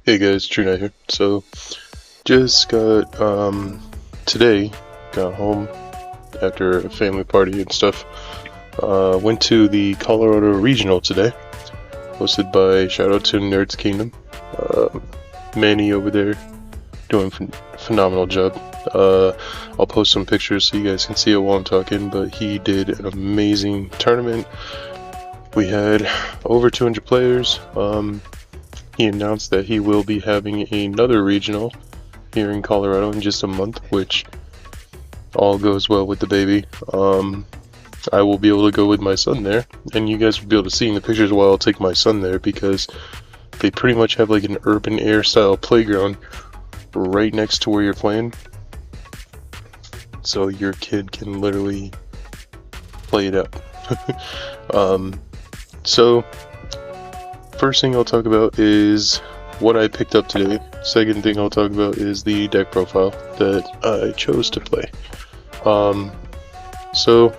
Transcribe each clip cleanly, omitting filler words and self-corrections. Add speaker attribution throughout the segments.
Speaker 1: Hey guys, True Knight here. So, just got, today, got home after a family party and stuff. Went to the Colorado Regional today, hosted by, shout out to Nerds Kingdom. Manny over there doing a phenomenal job. I'll post some pictures so you guys can see it while I'm talking, but he did an amazing tournament. We had over 200 players. He announced that he will be having another regional here in Colorado in just a month, which all goes well with the baby. I will be able to go with my son there, and you guys will be able to see in the pictures while I'll take my son there, because they pretty much have like an urban air style playground right next to where you're playing. So your kid can literally play it out. So first thing I'll talk about is what I picked up today. Second thing I'll talk about is the deck profile that I chose to play. So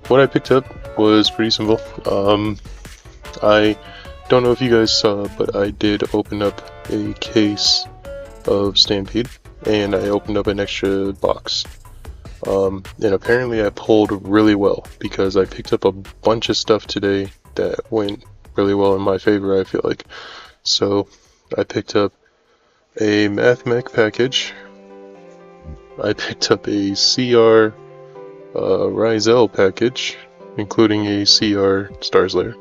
Speaker 1: what I picked up was pretty simple. I don't know if you guys saw, but I did open up a case of Stampede, and I opened up an extra box. And apparently I pulled really well, because I picked up a bunch of stuff today that went really well in my favor, I feel like. So I picked up a MatthCodysCards package. I picked up a CR Ryzeal package, including a CR Stars Lair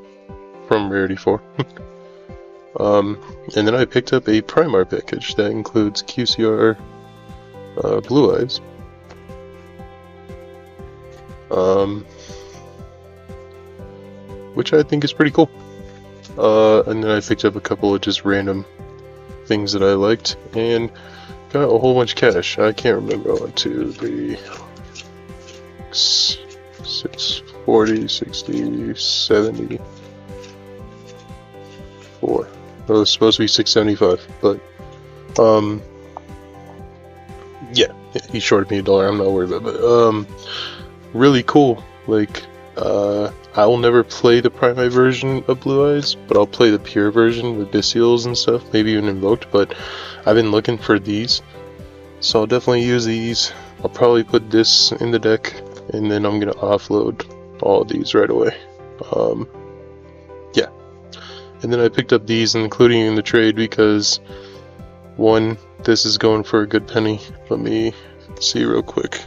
Speaker 1: from Rarity 4. And then I picked up a Primar package that includes QCR Blue Eyes. Which I think is pretty cool. And then I picked up a couple of just random things that I liked, and got a whole bunch of cash. I can't remember. 1, 2, 3, 6, 40, 60, 70, 4. Well, it's supposed to be 675, but, yeah, he shorted me $1. I'm not worried about it, but, really cool. Like, I will never play the Primate version of Blue Eyes, but I'll play the pure version with Bystials and stuff, maybe even Invoked, but I've been looking for these, so I'll definitely use these. I'll probably put this in the deck, and then I'm going to offload all of these right away. Yeah. And then I picked up these, including in the trade, because, one, this is going for a good penny. Let me see real quick.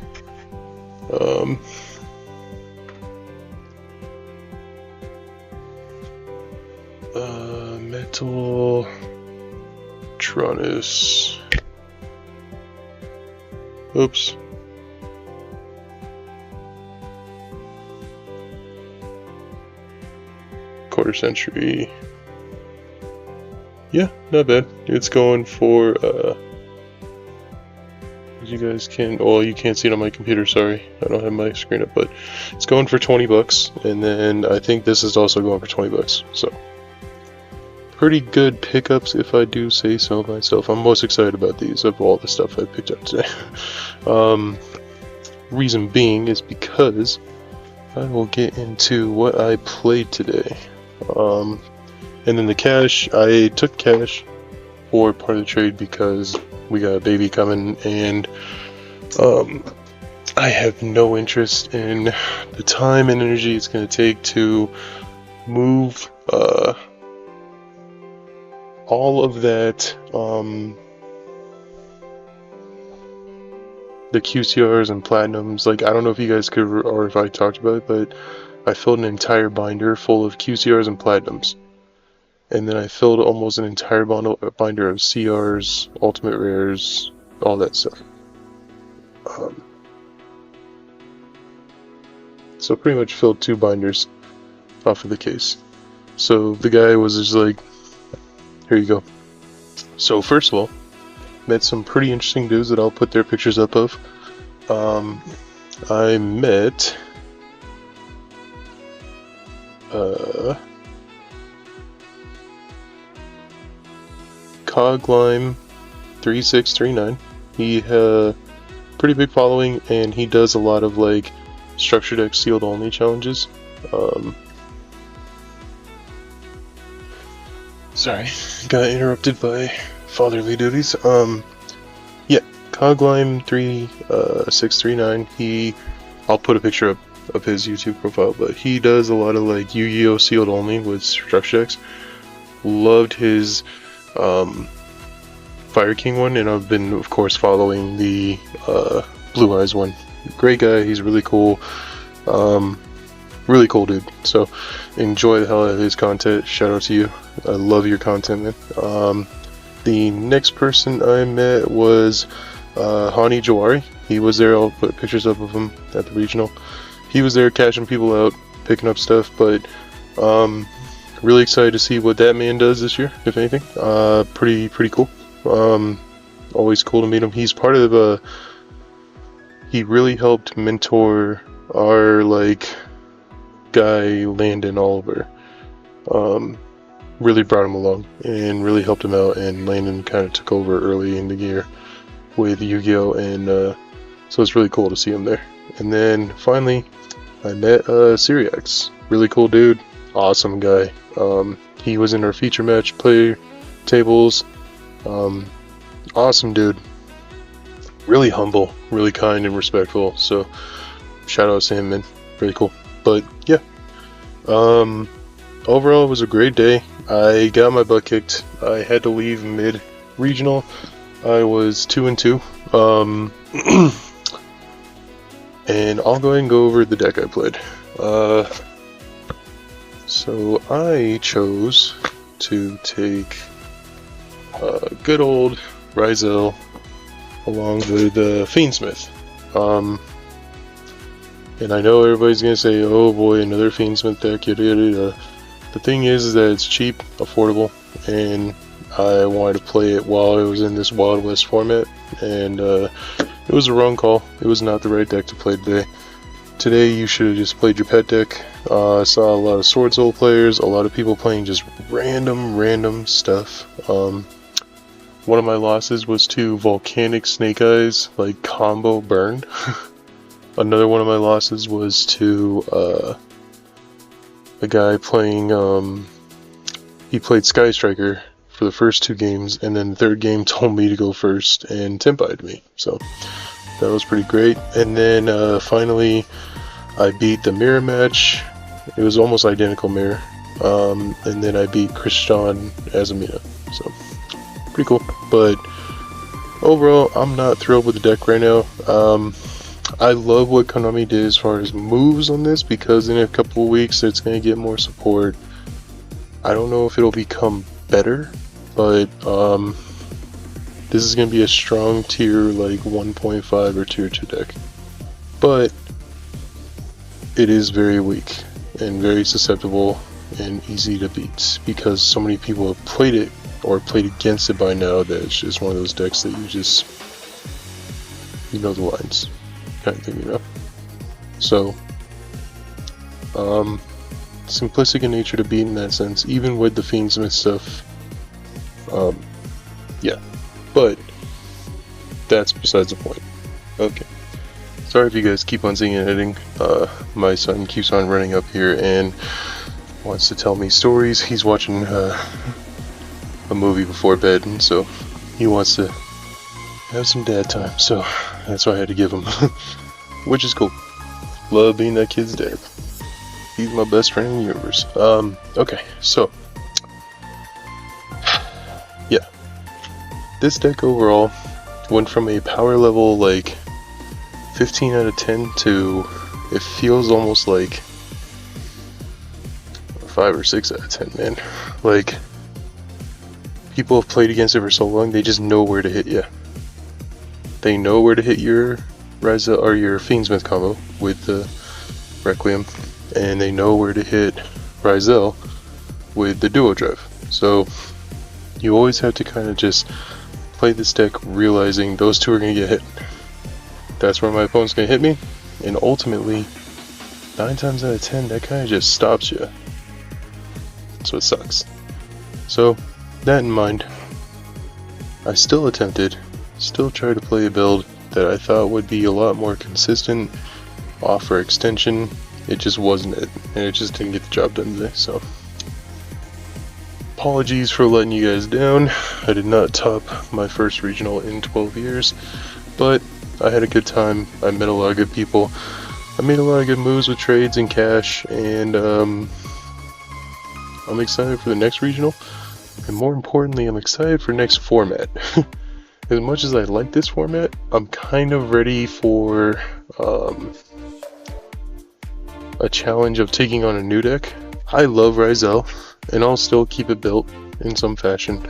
Speaker 1: Metal Tronus. Oops. Quarter century. Yeah, not bad. It's going for you guys can, well, you can't see it on my computer, sorry. I don't have my screen up, but it's going for 20 bucks, and then I think this is also going for 20 bucks. So pretty good pickups, if I do say so myself. I'm most excited about these of all the stuff I picked up today. Reason being is because I will get into what I played today. And then the cash, I took cash for part of the trade because we got a baby coming, and I have no interest in the time and energy it's going to take to move all of that, the QCRs and Platinums. Like, I don't know if you guys could, or if I talked about it, but I filled an entire binder full of QCRs and Platinums. And then I filled almost an entire binder of CRs, Ultimate Rares, all that stuff. So pretty much filled 2 binders off of the case. So the guy was just like, here you go. So first of all, met some pretty interesting dudes that I'll put their pictures up of. I met Coglime 3639. He pretty big following, and he does a lot of like structure deck sealed only challenges. Sorry, got interrupted by fatherly duties. Yeah, Coglime3639. I'll put a picture up of his YouTube profile, but he does a lot of like Yu-Gi-Oh! Sealed only with structure decks. Loved his Fire King one, and I've been, of course, following the Blue Eyes one. Great guy, he's really cool. Really cool dude. So enjoy the hell out of his content. Shout out to you. I love your content, man. The next person I met was Hani Jawari. He was there. I'll put pictures up of him at the regional. He was there catching people out, picking up stuff, but really excited to see what that man does this year, if anything. Pretty cool. Always cool to meet him. He's part of he really helped mentor our guy Landon Oliver. Really brought him along and really helped him out, and Landon kind of took over early in the year with Yu-Gi-Oh! And so it's really cool to see him there. And then finally I met Syriax. Really cool dude, awesome guy. He was in our feature match player tables. Awesome dude, really humble, really kind and respectful, so shout out to him, man. Really cool. But yeah, overall it was a great day. I got my butt kicked. I had to leave mid regional. I was 2-2. And I'll go ahead and go over the deck I played. So I chose to take good old Ryzeal along with Fiendsmith. And I know everybody's gonna say, oh boy, another Fiendsmith deck, yada yada yada. The thing is that it's cheap, affordable, and I wanted to play it while I was in this Wild West format, and it was a wrong call. It was not the right deck to play today. Today you should have just played your pet deck. I saw a lot of Sword Soul players, a lot of people playing just random stuff. One of my losses was to Volcanic Snake Eyes, combo burn. Another one of my losses was to a guy playing, he played Sky Striker for the first 2 games, and then the 3rd game told me to go first and temp-eyed me. So that was pretty great. And then finally I beat the mirror match. It was almost identical mirror. And then I beat Christian Azamina. So pretty cool. But overall, I'm not thrilled with the deck right now. I love what Konami did as far as moves on this, because in a couple of weeks it's going to get more support. I don't know if it'll become better, but this is going to be a strong tier 1.5 or tier 2 deck. But it is very weak and very susceptible and easy to beat, because so many people have played it or played against it by now that it's just one of those decks that you know the lines kind of thing, you know. So simplistic in nature to beat in that sense, even with the Fiendsmith stuff. Yeah, but that's besides the point. Okay, sorry if you guys keep on seeing editing. My son keeps on running up here and wants to tell me stories. He's watching a movie before bed, and so he wants to have some dad time, so that's why I had to give him. Which is cool. Love being that kid's dad. He's my best friend in the universe. Okay, so yeah, this deck overall went from a power level 15 out of 10 to it feels almost like 5 or 6 out of 10, man. People have played against it for so long, they just know where to hit you. They know where to hit your Ryzeal or your Fiendsmith combo with the Requiem, and they know where to hit Ryzeal with the Duo Drive. So you always have to kind of just play this deck realizing those two are going to get hit. That's where my opponent's going to hit me, and ultimately 9 times out of 10 that kind of just stops you. So it sucks. So that in mind, I still tried to play a build that I thought would be a lot more consistent, offer extension. It just wasn't it, and it just didn't get the job done today. So Apologies for letting you guys down. I did not top my first regional in 12 years, but I had a good time. I met a lot of good people. I made a lot of good moves with trades and cash, and I'm excited for the next regional, and more importantly, I'm excited for next format. As much as I like this format, I'm kind of ready for a challenge of taking on a new deck. I love Ryzeal, and I'll still keep it built in some fashion,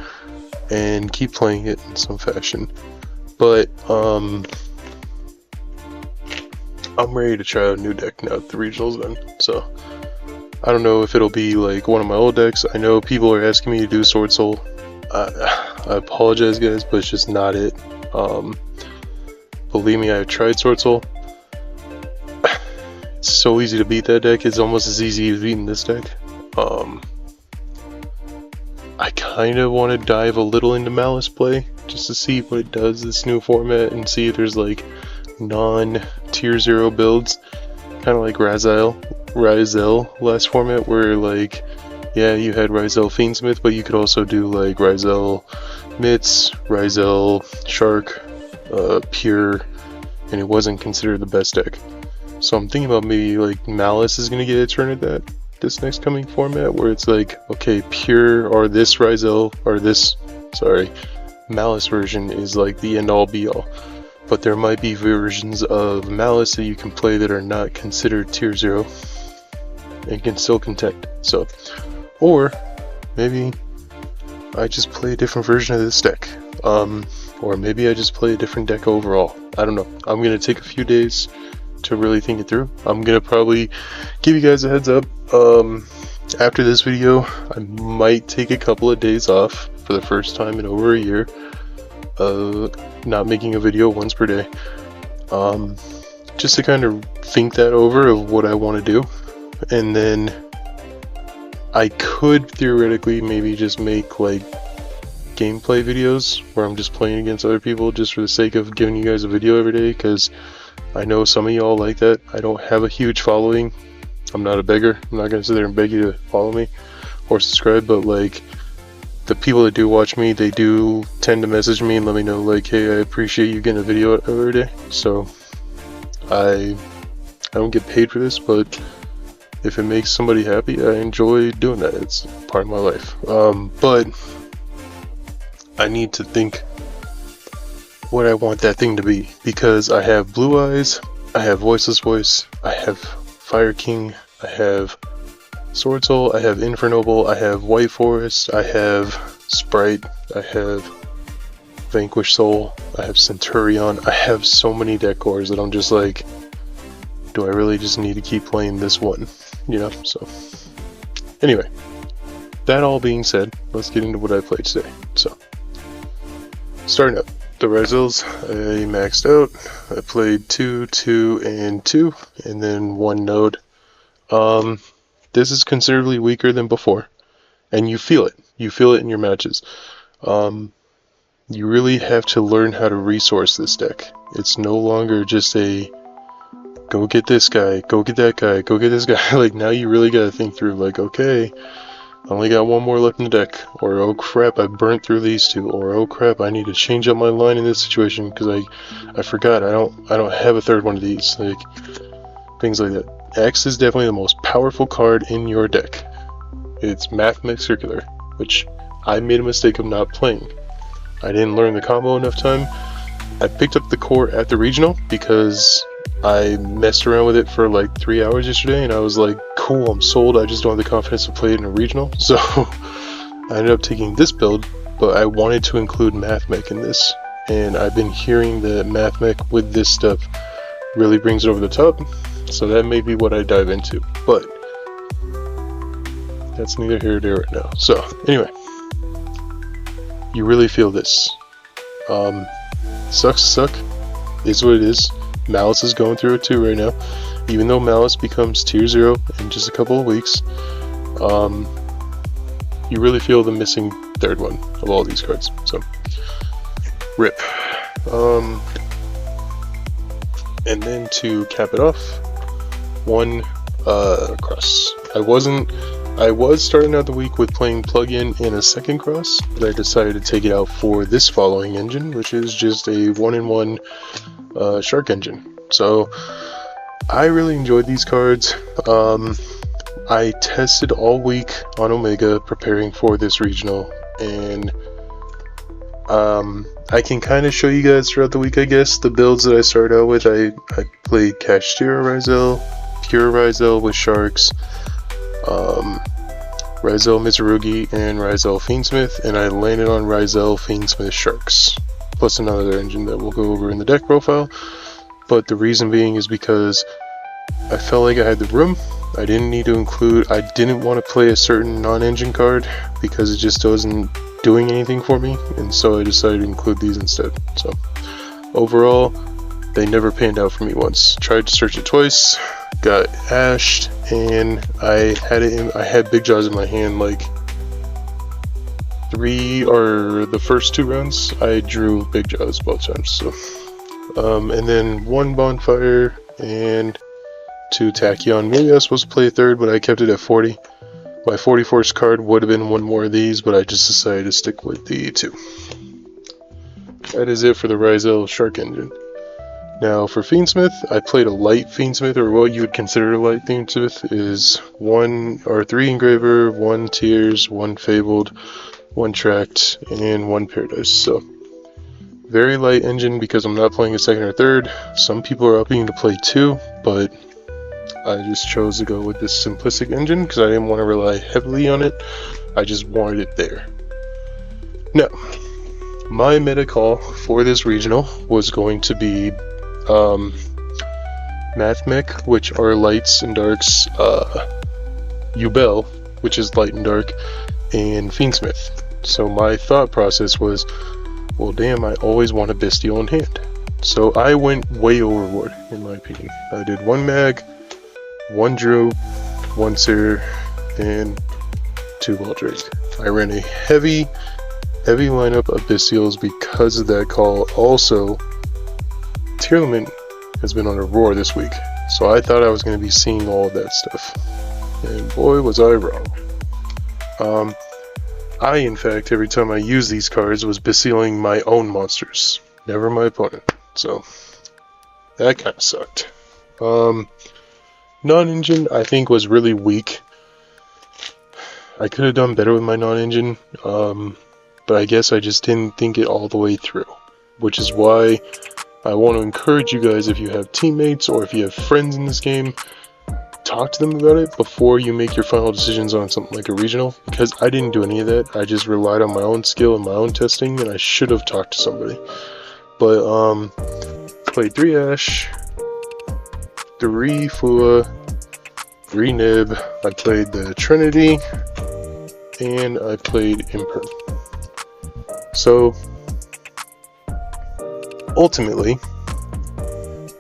Speaker 1: and keep playing it in some fashion, but I'm ready to try out a new deck now that the regional's done. So I don't know if it'll be like one of my old decks. I know people are asking me to do Sword Soul. I apologize, guys, but it's just not it. Believe me, I've tried Sword Soul. It's so easy to beat that deck. It's almost as easy as beating this deck. I kind of want to dive a little into Malice play just to see what it does this new format, and see if there's like non-tier 0 builds, kind of like Ryzeal last format, where like, yeah, you had Ryzeal Fiendsmith, but you could also do like Ryzeal Mitts, Ryzeal Shark, Pure, and it wasn't considered the best deck. So I'm thinking about maybe like Malice is going to get a turn at that this next coming format, where it's like, okay, Pure or this Ryzeal or this, sorry, Malice version is like the end all be all. But there might be versions of Malice that you can play that are not considered tier 0 and can still contend. So, or maybe I just play a different version of this deck. Or maybe I just play a different deck overall. I don't know. I'm going to take a few days to really think it through. I'm going to probably give you guys a heads up. After this video, I might take a couple of days off for the first time in over a year. Not making a video once per day. Just to kind of think that over of what I want to do. And then I could theoretically maybe just make like gameplay videos where I'm just playing against other people just for the sake of giving you guys a video every day, because I know some of y'all like that. I don't have a huge following. I'm not a beggar. I'm not going to sit there and beg you to follow me or subscribe, but like the people that do watch me, they do tend to message me and let me know like, hey, I appreciate you getting a video out every day. So I don't get paid for this, but if it makes somebody happy, I enjoy doing that. It's part of my life. But I need to think what I want that thing to be, because I have Blue Eyes, I have Voiceless Voice, I have Fire King, I have Sword Soul, I have Infernoble, I have White Forest, I have Sprite, I have Vanquish Soul, I have Centurion. I have so many deck cores that I'm just like, do I really just need to keep playing this one? You know, so anyway, that all being said, let's get into what I played today. So, starting up, the Ryzeals, I maxed out. I played 2, 2, and 2, and then 1 node. This is considerably weaker than before, and you feel it. You feel it in your matches. You really have to learn how to resource this deck. It's no longer just a go get this guy, go get that guy, go get this guy. Like, now you really gotta think through, like, okay, I only got 1 more left in the deck, or oh crap, I burnt through these 2, or oh crap, I need to change up my line in this situation because I forgot I don't have a 3rd one of these. Like, things like that. X is definitely the most powerful card in your deck. It's Mathematics Circular, which I made a mistake of not playing. I didn't learn the combo enough time. I picked up the core at the regional because I messed around with it for like 3 hours yesterday, and I was like, cool, I'm sold. I just don't have the confidence to play it in a regional. So I ended up taking this build, but I wanted to include Mathmech in this, and I've been hearing that Mathmech with this stuff really brings it over the top. So that may be what I dive into, but that's neither here nor there right now. So anyway, you really feel this. Sucks suck is what it is. Malice is going through it too right now. Even though Malice becomes tier 0 in just a couple of weeks, you really feel the missing 3rd one of all these cards. So rip. And then to cap it off, 1 cross. I wasn't I was starting out the week with playing plug-in and a second cross, but I decided to take it out for this following engine, which is just a 1-in-1 shark engine. So I really enjoyed these cards. I tested all week on Omega preparing for this regional, and I can kind of show you guys throughout the week, I guess, the builds that I started out with. I played Kashtira Ryzeal, Pure Ryzeal with Sharks, Ryzeal Mitsurugi, and Ryzeal Fiendsmith, and I landed on Ryzeal Fiendsmith Sharks, plus another engine that we'll go over in the deck profile. But the reason being is because I felt like I had the room. I didn't need to include, I didn't want to play a certain non-engine card because it just wasn't doing anything for me, and so I decided to include these instead. So overall, they never panned out for me once. Tried to search it twice, got ashed, and I had Big Jaws in my hand like the first 2 rounds. I drew Big Jaws both times. So and then 1 Bonfire and 2 Tachyon. Maybe I was supposed to play a third, but I kept it at 40. My 41st card would have been 1 more of these, but I just decided to stick with the 2. That is it for the Ryzeal Shark engine. Now for Fiendsmith, I played a light Fiendsmith, or what you would consider a light Fiendsmith is 3 Engraver, 1 Tears, 1 Fabled, 1 Tracked, and 1 Paradise. So very light engine because I'm not playing a second or third. Some people are upping to play 2, but I just chose to go with this simplistic engine because I didn't want to rely heavily on it. I just wanted it there. Now, my meta call for this regional was going to be Mathmech, which are lights and darks, Ubel, which is light and dark, and Fiendsmith. So my thought process was, well damn, I always want a Bestial in hand. So I went way overboard, in my opinion. I did 1 Mag, 1 Drew, 1 Seer, and 2 Baldrake. I ran a heavy lineup of Bestials because of that call. Also, Tier Limit has been on a roar this week, so I thought I was going to be seeing all of that stuff. And boy, was I wrong. I, in fact, every time I used these cards, was Bestieling my own monsters, never my opponent. So, that kind of sucked. Non-engine, I think, was really weak. I could have done better with my non-engine, but I guess I just didn't think it all the way through. Which is why I want to encourage you guys, if you have teammates or if you have friends in this game, talk to them about it before you make your final decisions on something like a regional, because I didn't do any of that. I just relied on my own skill and my own testing, and I should have talked to somebody. But, played 3 Ash, 3 Fua, 3 Nib, I played the Trinity, and I played Imperm. So, ultimately,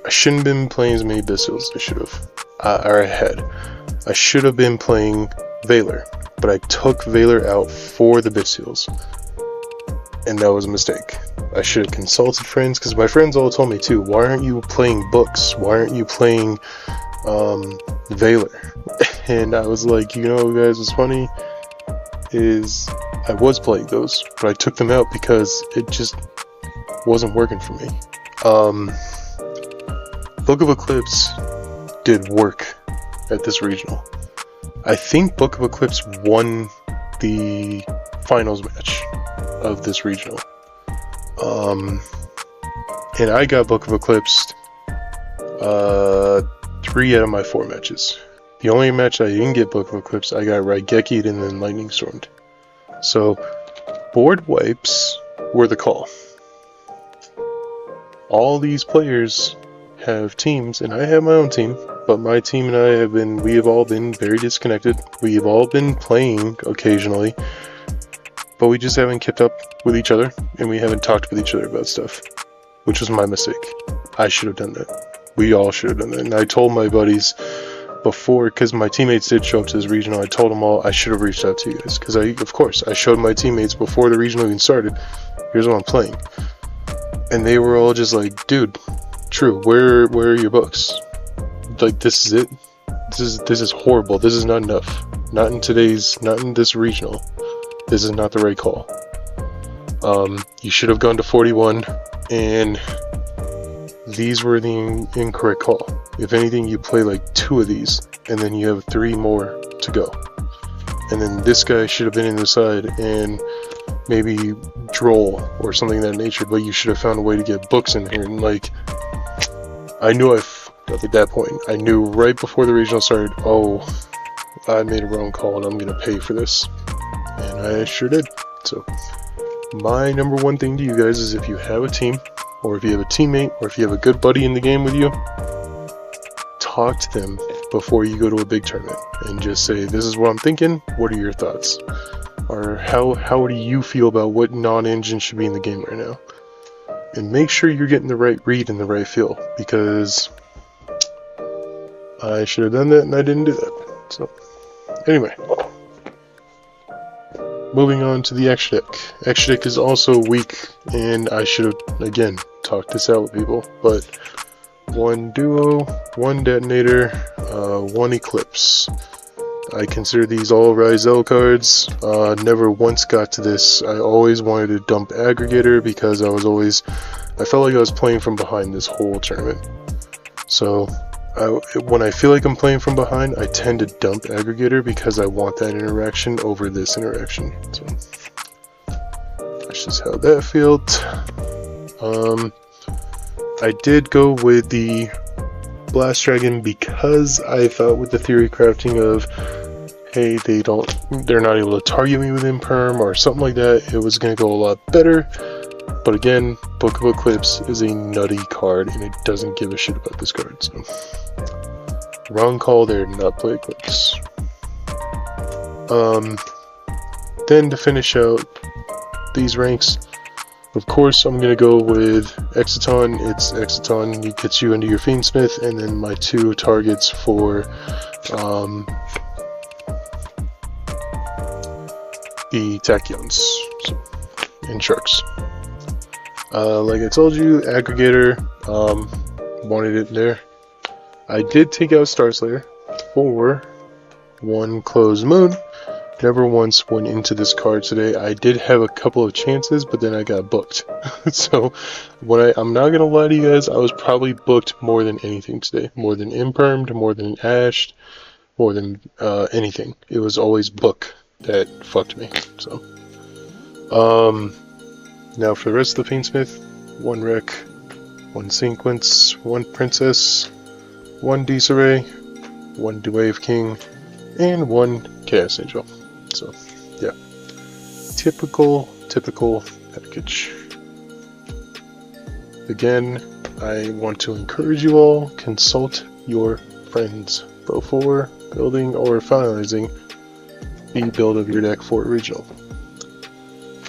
Speaker 1: I shouldn't have been playing as many Bestials as I should have. Or I had. I should have been playing Valor, but I took Valor out for the Bestials, and that was a mistake. I should have consulted friends, because my friends all told me too, why aren't you playing books? Why aren't you playing Valor? And I was like, you know guys, what's funny is I was playing those, but I took them out because it just wasn't working for me. Book of Eclipse did work at this regional. I think Book of Eclipse won the finals match of this regional. And I got Book of Eclipse 3 out of my 4 matches. The only match I didn't get Book of Eclipse, I got Raigeki'd and then Lightning Stormed. So, board wipes were the call. All these players have teams, and I have my own team, but my team and I we have all been very disconnected. We have all been playing occasionally, but we just haven't kept up with each other, and we haven't talked with each other about stuff, which was my mistake. I should have done that. We all should have done that. And I told my buddies before, because my teammates did show up to this regional, I told them all I should have reached out to you guys, because of course, I showed my teammates before the regional even started, here's what I'm playing. And they were all just like, dude, true, where are your books? Like, this is it? This is horrible. This is not enough. Not in this regional. This is not the right call. You should have gone to 41, and these were the incorrect call. If anything, you play like 2 of these, and then you have 3 more to go. And then this guy should have been in the side and maybe droll or something of that nature, but you should have found a way to get books in here. And like, I knew I fucked up at that point. I knew right before the regional started, oh, I made a wrong call and I'm gonna pay for this. And I sure did. So my number one thing to you guys is, if you have a team, or if you have a teammate, or if you have a good buddy in the game with you, talk to them before you go to a big tournament and just say, this is what I'm thinking, what are your thoughts? Or how do you feel about what non-engine should be in the game right now? And make sure you're getting the right read and the right feel, because I should have done that and I didn't do that. So anyway, moving on to the extra deck. Extra deck is also weak, and I should have, again, talked this out with people, but 1 duo, 1 detonator, 1 eclipse. I consider these all Ryzeal cards. Never once got to this. I always wanted to dump aggregator because I felt like I was playing from behind this whole tournament. So when I feel like I'm playing from behind, I tend to dump aggregator because I want that interaction over this interaction. So that's just how that felt. I did go with the Blast Dragon because I thought with the theory crafting of, hey, they're not able to target me with Imperm or something like that, it was going to go a lot better. But again, Book of Eclipse is a nutty card and it doesn't give a shit about this card. So wrong call there, not play Eclipse. Then to finish out these ranks, of course, I'm going to go with Exciton. It's Exciton, it gets you into your Fiendsmith, and then my 2 targets for the Tachyons and Sharks. Like I told you, Aggregator, wanted it there. I did take out Starslayer for 1 Closed Moon. Never once went into this card today. I did have a couple of chances, but then I got booked. So I'm not gonna lie to you guys, I was probably booked more than anything today. More than Impermed, more than Ashed, more than anything. It was always book that fucked me. So now for the rest of the Fiendsmith, 1 Wreck, 1 Sequence, 1 Princess, 1 Disarray, 1 Wave King, and 1 Chaos Angel. So, yeah. Typical package. Again, I want to encourage you all, consult your friends before building or finalizing the build of your deck for regional.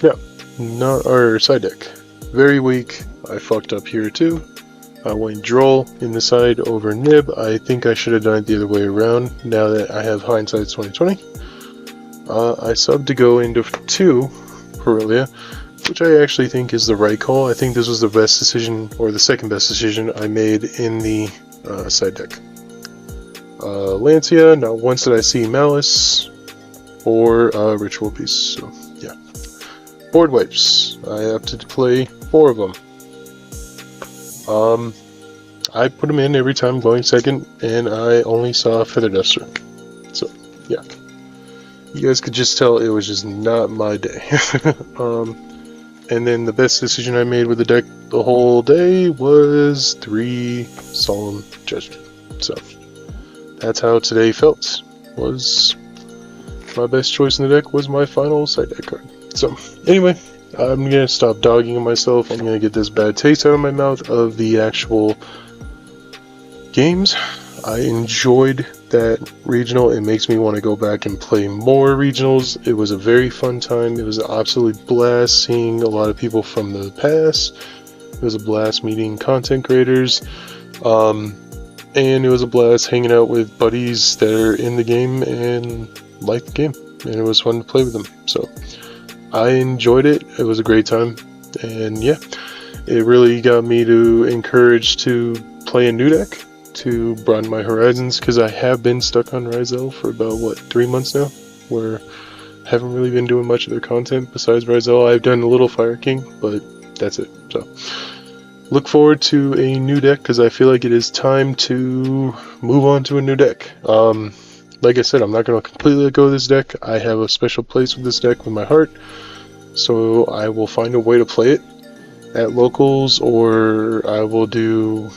Speaker 1: Yeah, not our side deck. Very weak. I fucked up here too. I went Droll in the side over Nib. I think I should have done it the other way around now that I have hindsight 2020. I subbed to go into 2 Aurelia, which I actually think is the right call. I think this was the best decision, or the second best decision I made in the side deck. Lancia, not once did I see Malice or Ritual Piece, so yeah. Board wipes. I opted to play 4 of them. I put them in every time going second, and I only saw Feather Duster. So, yeah. You guys could just tell it was just not my day. And then the best decision I made with the deck the whole day was 3 Solemn Judgment. So, that's how today felt. Was my best choice in the deck was my final side deck card. So, anyway, I'm gonna stop dogging on myself. I'm gonna get this bad taste out of my mouth of the actual games. I enjoyed that regional. It makes me want to go back and play more regionals. It was a very fun time. It was an absolute blast seeing a lot of people from the past. It was a blast meeting content creators. And it was a blast hanging out with buddies that are in the game and like the game. And it was fun to play with them. So I enjoyed it. It was a great time. And yeah, it really got me to encourage to play a new deck. to broaden my horizons, because I have been stuck on Ryzeal for about, what, 3 months now, where I haven't really been doing much of their content besides Ryzeal. I've done a little Fire King, but that's it. So look forward to a new deck, because I feel like it is time to move on to a new deck. Like I said, I'm not going to completely let go of this deck. I have a special place with this deck with my heart, so I will find a way to play it at locals, or I will do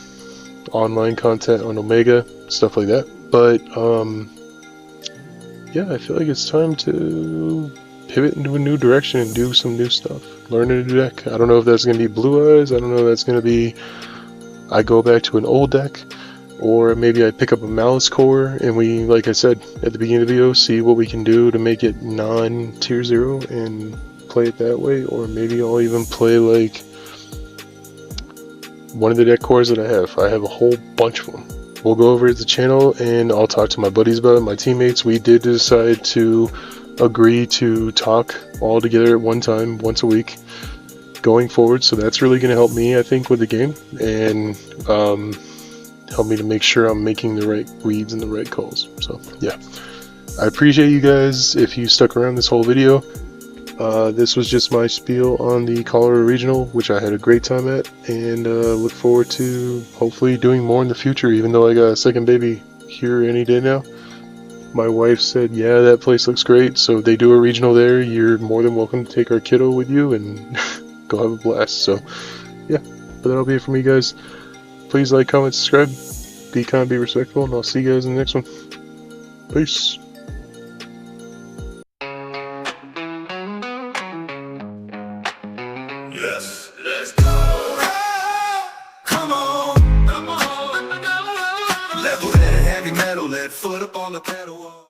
Speaker 1: online content on Omega, stuff like that. But yeah, I feel like it's time to pivot into a new direction and do some new stuff. Learn a new deck. I don't know if that's going to be Blue Eyes, I don't know if that's going to be I go back to an old deck, or maybe I pick up a Malice core and we, like I said at the beginning of the video, see what we can do to make it non-tier 0 and play it that way. Or maybe I'll even play like one of the deck cores that I have. I have a whole bunch of them. We'll go over at the channel and I'll talk to my buddies about it, my teammates. We did decide to agree to talk all together at one time, once a week, going forward. So that's really going to help me, I think, with the game, and help me to make sure I'm making the right reads and the right calls. So yeah, I appreciate you guys if you stuck around this whole video. This was just my spiel on the Colorado Regional, which I had a great time at, and look forward to hopefully doing more in the future, even though I got a second baby here any day now. My wife said, yeah, that place looks great, so if they do a regional there, you're more than welcome to take our kiddo with you and go have a blast. So yeah, but that'll be it for me, guys. Please like, comment, subscribe, be kind, be respectful, and I'll see you guys in the next one. Peace.
Speaker 2: Yes, let's go. Come on, come on. Level head, heavy metal, lead foot up on the pedal.